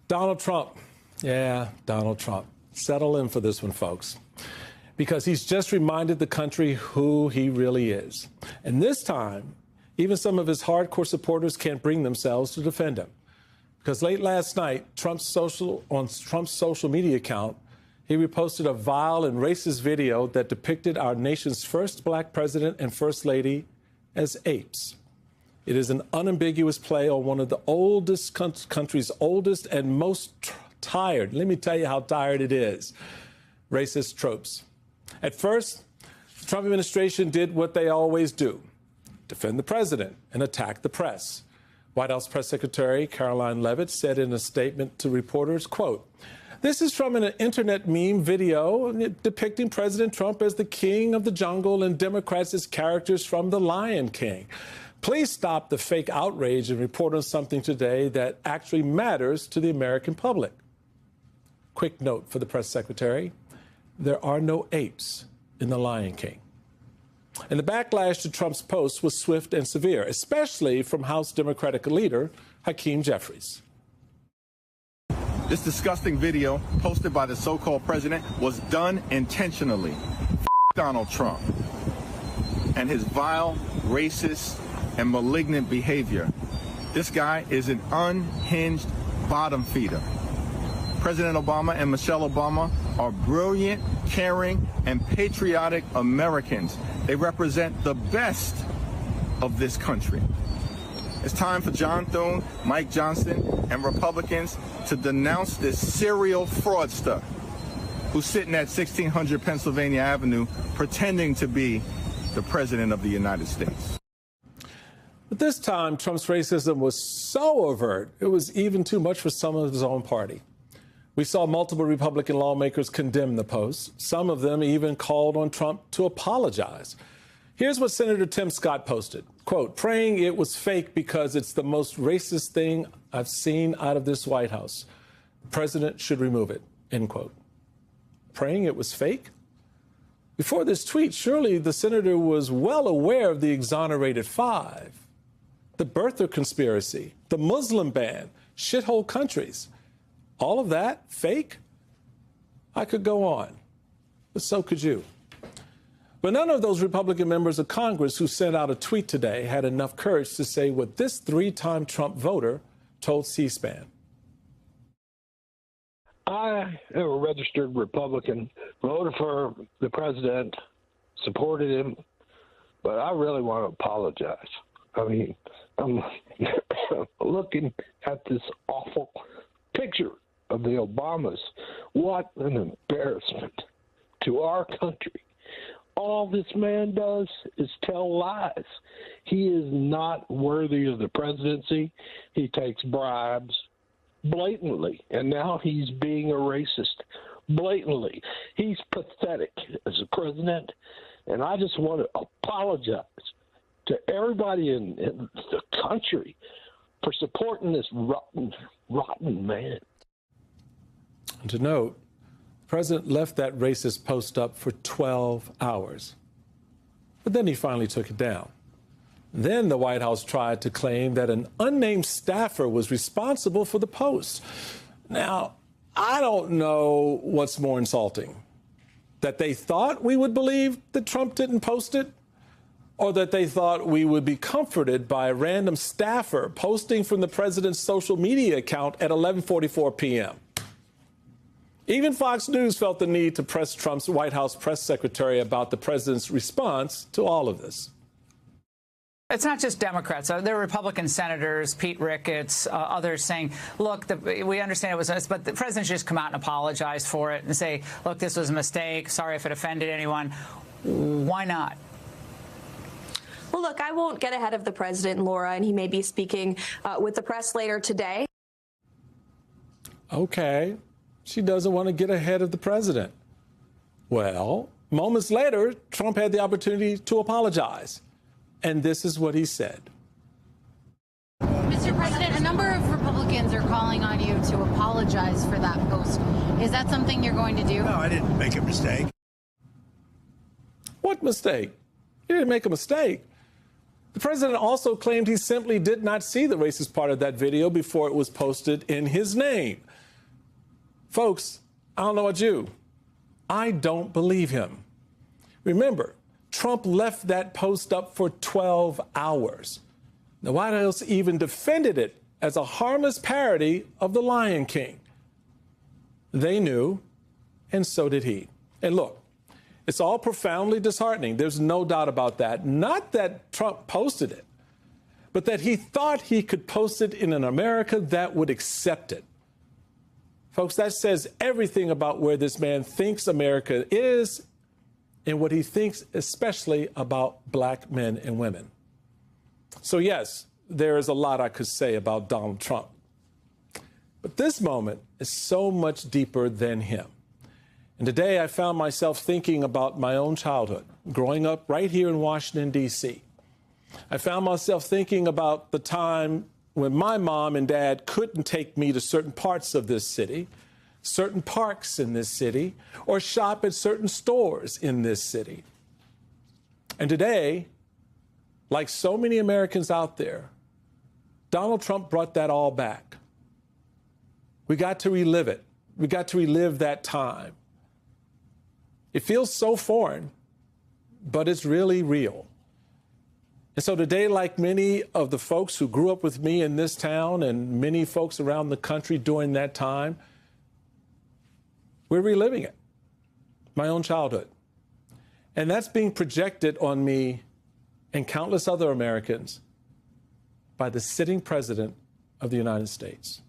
Donald Trump. Yeah, Donald Trump. Settle in for this one, folks, because he's just reminded the country who he really is. And this time, even some of his hardcore supporters can't bring themselves to defend him. Because late last night, on Trump's social media account, he reposted a vile and racist video that depicted our nation's first black president and first lady as apes. It is an unambiguous play on one of the oldest country's oldest and most tired, let me tell you how tired it is, racist tropes. At first, the Trump administration did what they always do, defend the president and attack the press. White House Press Secretary Caroline Leavitt said in a statement to reporters, quote, "This is from an internet meme video depicting President Trump as the king of the jungle and Democrats as characters from The Lion King. Please stop the fake outrage and report on something today that actually matters to the American public." Quick note for the press secretary, there are no apes in The Lion King. And the backlash to Trump's post was swift and severe, especially from House Democratic leader Hakeem Jeffries. This disgusting video posted by the so-called president was done intentionally. Donald Trump and his vile, racist, and malignant behavior. This guy is an unhinged bottom feeder. President Obama and Michelle Obama are brilliant, caring, and patriotic Americans. They represent the best of this country. It's time for John Thune, Mike Johnson, and Republicans to denounce this serial fraudster who's sitting at 1600 Pennsylvania Avenue pretending to be the President of the United States. But this time, Trump's racism was so overt, it was even too much for some of his own party. We saw multiple Republican lawmakers condemn the post. Some of them even called on Trump to apologize. Here's what Senator Tim Scott posted, quote, "Praying it was fake because it's the most racist thing I've seen out of this White House. The president should remove it," end quote. Praying it was fake? Before this tweet, surely the senator was well aware of the exonerated five, the birther conspiracy, the Muslim ban, shithole countries. All of that fake? I could go on, but so could you. But none of those Republican members of Congress who sent out a tweet today had enough courage to say what this three-time Trump voter told C-SPAN. I am a registered Republican, voted for the president, supported him, but I really want to apologize. I mean, I'm looking at this awful picture of the Obamas. What an embarrassment to our country. All this man does is tell lies. He is not worthy of the presidency. He takes bribes blatantly, and now he's being a racist blatantly. He's pathetic as a president, and I just want to apologize to everybody in the country for supporting this rotten man. And to note, the president left that racist post up for 12 hours. But then he finally took it down. Then the White House tried to claim that an unnamed staffer was responsible for the post. Now, I don't know what's more insulting, that they thought we would believe that Trump didn't post it, or that they thought we would be comforted by a random staffer posting from the president's social media account at 11:44 p.m. Even Fox News felt the need to press Trump's White House press secretary about the president's response to all of this. It's not just Democrats. There are Republican senators, Pete Ricketts, others saying, look, we understand it was us, but the president should just come out and apologize for it and say, look, this was a mistake. Sorry if it offended anyone. Why not? Well, look, I won't get ahead of the president, Laura, and he may be speaking with the press later today. Okay. She doesn't want to get ahead of the president. Well, moments later, Trump had the opportunity to apologize. And this is what he said. Mr. President, a number of Republicans are calling on you to apologize for that post. Is that something you're going to do? No, I didn't make a mistake. What mistake? You didn't make a mistake. The president also claimed he simply did not see the racist part of that video before it was posted in his name. Folks, I don't know about you. I don't believe him. Remember, Trump left that post up for 12 hours. The White House even defended it as a harmless parody of The Lion King. They knew, and so did he. And look, it's all profoundly disheartening. There's no doubt about that. Not that Trump posted it, but that he thought he could post it in an America that would accept it. Folks, that says everything about where this man thinks America is and what he thinks especially about black men and women. So yes, there is a lot I could say about Donald Trump. But this moment is so much deeper than him. And today I found myself thinking about my own childhood, growing up right here in Washington, D.C. I found myself thinking about the time when my mom and dad couldn't take me to certain parts of this city, certain parks in this city, or shop at certain stores in this city. And today, like so many Americans out there, Donald Trump brought that all back. We got to relive it. We got to relive that time. It feels so foreign, but it's really real. And so today, like many of the folks who grew up with me in this town and many folks around the country during that time, we're reliving it, my own childhood. And that's being projected on me and countless other Americans by the sitting president of the United States.